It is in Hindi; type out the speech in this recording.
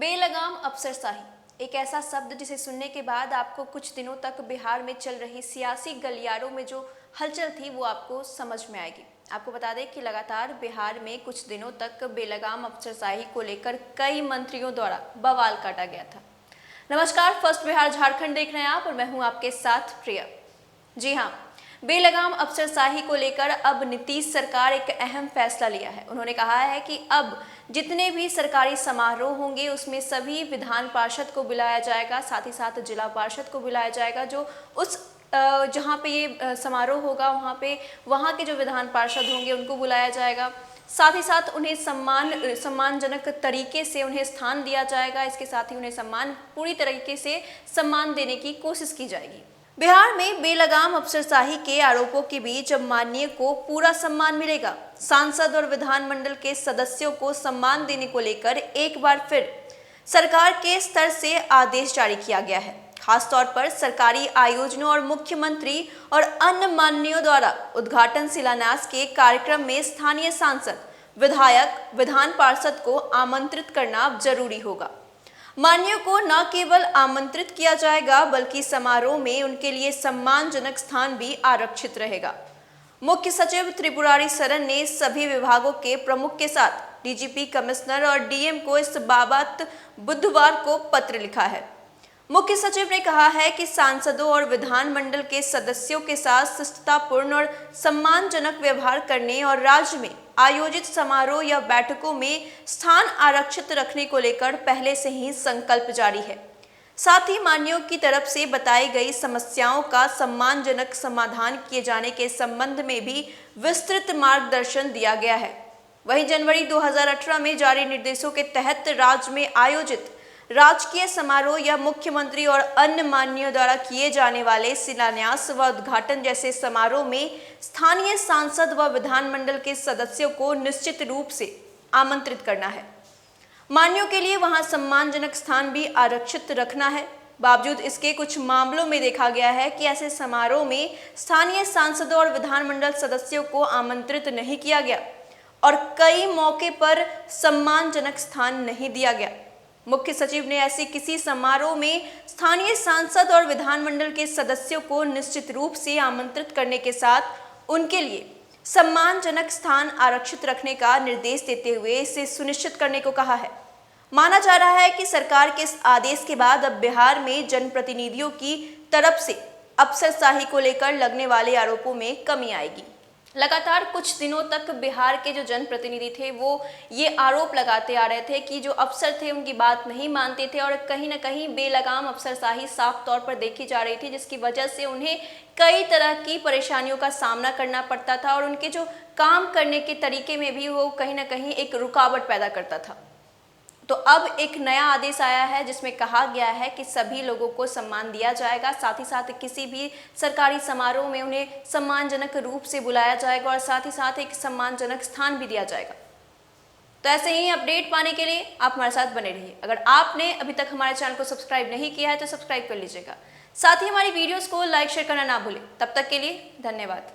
बेलगाम अफसरशाही एक ऐसा शब्द जिसे सुनने के बाद आपको कुछ दिनों तक बिहार में चल रही सियासी गलियारों में जो हलचल थी वो आपको समझ में आएगी। आपको बता दें कि लगातार बिहार में कुछ दिनों तक बेलगाम अफसरशाही को लेकर कई मंत्रियों द्वारा बवाल काटा गया था। नमस्कार, फर्स्ट बिहार झारखंड देख रहे हैं आप और मैं हूं आपके साथ प्रिया। जी हाँ, बेलगाम अफसरशाही को लेकर अब नीतीश सरकार एक अहम फैसला लिया है। उन्होंने कहा है कि अब जितने भी सरकारी समारोह होंगे उसमें सभी विधान पार्षद को बुलाया जाएगा, साथ ही साथ जिला पार्षद को बुलाया जाएगा। जो उस जहाँ पे ये समारोह होगा वहाँ के जो विधान पार्षद होंगे उनको बुलाया जाएगा। साथ ही साथ उन्हें सम्मानजनक तरीके से उन्हें स्थान दिया जाएगा। इसके साथ ही उन्हें पूरी तरीके से सम्मान देने की कोशिश की जाएगी। बिहार में बेलगाम अफसरशाही के आरोपों के बीच अब माननीय को पूरा सम्मान मिलेगा। सांसद और विधानमंडल के सदस्यों को सम्मान देने को लेकर एक बार फिर सरकार के स्तर से आदेश जारी किया गया है। खासतौर पर सरकारी आयोजनों और मुख्यमंत्री और अन्य माननीयों द्वारा उद्घाटन शिलान्यास के कार्यक्रम में स्थानीय सांसद, विधायक, विधान पार्षद को आमंत्रित करना अब जरूरी होगा। माननीयों को न केवल आमंत्रित किया जाएगा बल्कि समारोह में उनके लिए सम्मानजनक स्थान भी आरक्षित रहेगा। मुख्य सचिव त्रिपुरारी सरन ने सभी विभागों के प्रमुख के साथ डीजीपी, कमिश्नर और डीएम को इस बाबत बुधवार को पत्र लिखा है। मुख्य सचिव ने कहा है कि सांसदों और विधानमंडल के सदस्यों के साथ शिष्टतापूर्ण और सम्मानजनक व्यवहार करने और राज्य में आयोजित समारोह या बैठकों में स्थान आरक्षित रखने को लेकर पहले से ही संकल्प जारी है। साथ ही माननीयों की तरफ से बताई गई समस्याओं का सम्मानजनक समाधान किए जाने के संबंध में भी विस्तृत मार्गदर्शन दिया गया है। वहीं जनवरी 2018 में जारी निर्देशों के तहत राज्य में आयोजित राजकीय समारोह या मुख्यमंत्री और अन्य माननीयों द्वारा किए जाने वाले शिलान्यास व उद्घाटन जैसे समारोह में स्थानीय सांसद व विधानमंडल के सदस्यों को निश्चित रूप से आमंत्रित करना है। माननीयों के लिए वहां सम्मानजनक स्थान भी आरक्षित रखना है। बावजूद इसके कुछ मामलों में देखा गया है कि ऐसे समारोह में स्थानीय सांसदों और विधानमंडल सदस्यों को आमंत्रित नहीं किया गया और कई मौके पर सम्मानजनक स्थान नहीं दिया गया। मुख्य सचिव ने ऐसे किसी समारोह में स्थानीय सांसद और विधानमंडल के सदस्यों को निश्चित रूप से आमंत्रित करने के साथ उनके लिए सम्मानजनक स्थान आरक्षित रखने का निर्देश देते हुए इसे सुनिश्चित करने को कहा है। माना जा रहा है कि सरकार के इस आदेश के बाद अब बिहार में जनप्रतिनिधियों की तरफ से अफसरशाही को लेकर लगने वाले आरोपों में कमी आएगी। लगातार कुछ दिनों तक बिहार के जो जनप्रतिनिधि थे वो ये आरोप लगाते आ रहे थे कि जो अफसर थे उनकी बात नहीं मानते थे और कहीं ना कहीं बेलगाम अफसरशाही साफ तौर पर देखी जा रही थी, जिसकी वजह से उन्हें कई तरह की परेशानियों का सामना करना पड़ता था और उनके जो काम करने के तरीके में भी वो कहीं ना कहीं एक रुकावट पैदा करता था। तो अब एक नया आदेश आया है जिसमें कहा गया है कि सभी लोगों को सम्मान दिया जाएगा, साथ ही साथ किसी भी सरकारी समारोह में उन्हें सम्मानजनक रूप से बुलाया जाएगा और साथ ही साथ एक सम्मानजनक स्थान भी दिया जाएगा। तो ऐसे ही अपडेट पाने के लिए आप हमारे साथ बने रहिए। अगर आपने अभी तक हमारे चैनल को सब्सक्राइब नहीं किया है तो सब्सक्राइब कर लीजिएगा। साथ ही हमारी वीडियोज़ को लाइक शेयर करना ना भूलें। तब तक के लिए धन्यवाद।